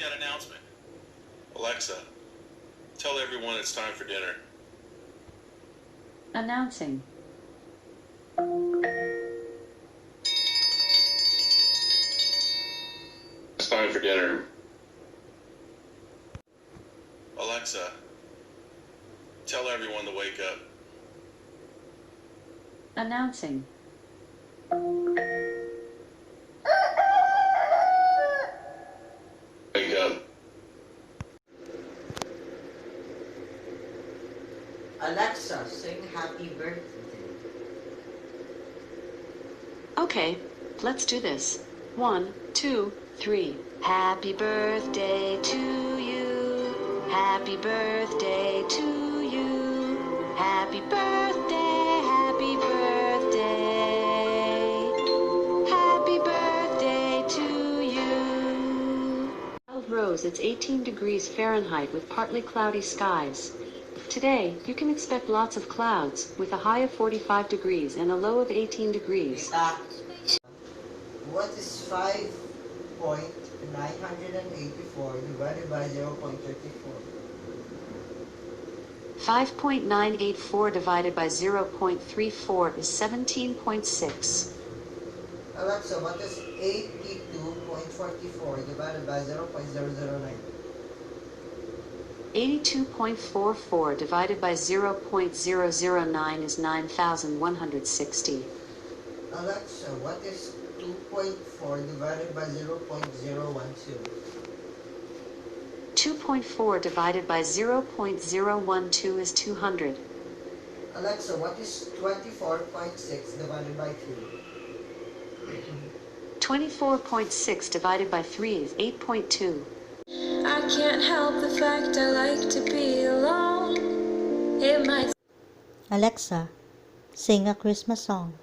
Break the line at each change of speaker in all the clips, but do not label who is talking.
that announcement. Alexa, tell everyone it's time for dinner.
Announcing.
It's time for dinner. Alexa, tell everyone to wake up.
Announcing.
Wake up.
Alexa, sing Happy Birthday.
Okay, let's do this. 1, 2, 3. Happy birthday to you. Happy birthday to you. Happy birthday, happy birthday. Happy birthday to you. Wild Rose, it's 18 degrees Fahrenheit with partly cloudy skies. Today, you can expect lots of clouds, with a high of 45 degrees and a low of 18 degrees.
What is 5.984 divided by 0.34?
5.984 divided by 0.34 is 17.6.
Alexa, what is 82.44 divided by 0.009?
82.44 divided by 0.009 is 9,160.
Alexa, what is 2.4 divided by 0.012?
2.4 divided by 0.012 is 200.
Alexa, what is 24.6 divided by 3?
24.6 divided by 3 is 8.2.
I can't help the fact I like to be alone. It might.
Alexa, sing a Christmas song.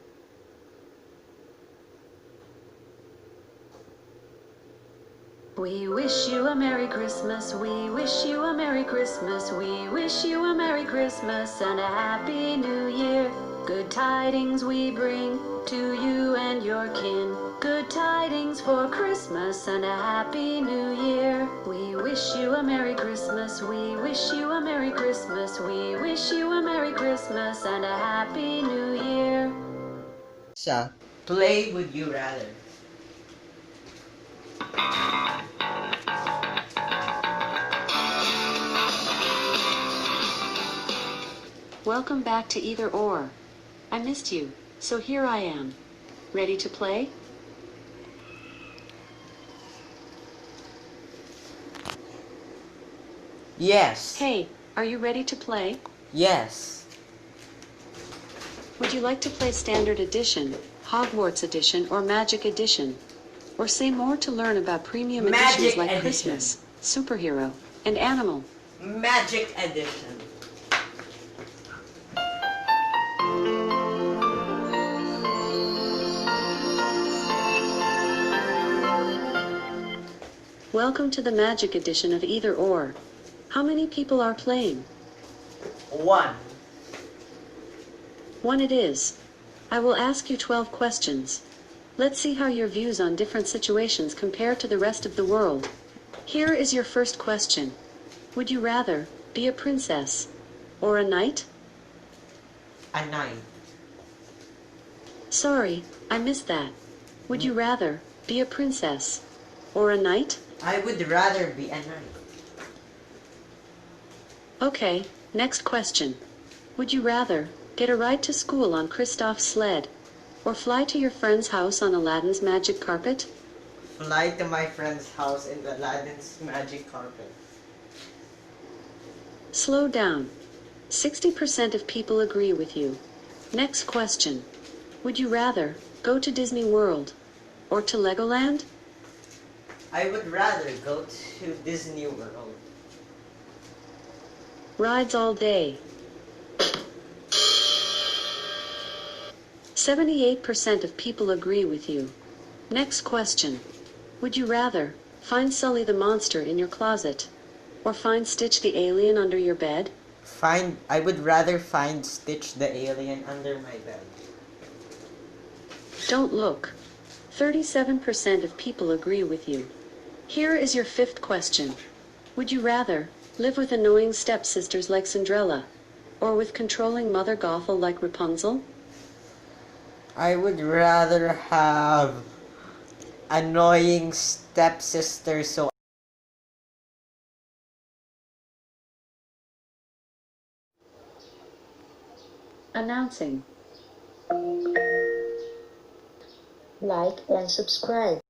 We wish you a Merry Christmas, we wish you a Merry Christmas, we wish you a Merry Christmas and a Happy New Year. Good tidings we bring to you and your kin. Good tidings for Christmas and a Happy New Year. We wish you a Merry Christmas, we wish you a Merry Christmas, we wish you a Merry Christmas and a Happy New Year.
Alexa, play Would You Rather.
Welcome back to Either Or. I missed you, so here I am. Ready to play?
Yes.
Hey, are you ready to play?
Yes.
Would you like to play Standard Edition, Hogwarts Edition, or Magic Edition? Or say more to learn about premium editions like Christmas, Superhero, and Animal?
Magic Edition.
Welcome to the Magic Edition of Either Or. How many people are playing?
1.
1 it is. I will ask you 12 questions. Let's see how your views on different situations compare to the rest of the world. Here is your first question. Would you rather be a princess or a knight?
A 9.
Sorry, I missed that. Would you rather be a princess or a knight?
I would rather be a knight.
Okay, next question. Would you rather get a ride to school on Kristoff's sled or fly to your friend's house on Aladdin's magic carpet?
Fly to my friend's house in Aladdin's magic carpet.
Slow down. 60% of people agree with you. Next question. Would you rather go to Disney World or to Legoland?
I would rather go to Disney World.
Rides all day. 78% of people agree with you. Next question. Would you rather find Sully the monster in your closet or find Stitch the alien under your bed?
I would rather find Stitch the alien under my bed.
Don't look. 37% of people agree with you. Here is your fifth question. Would you rather live with annoying stepsisters like Cinderella, or with controlling Mother Gothel like Rapunzel?
I would rather have annoying stepsister so
Announcing.
Like and subscribe.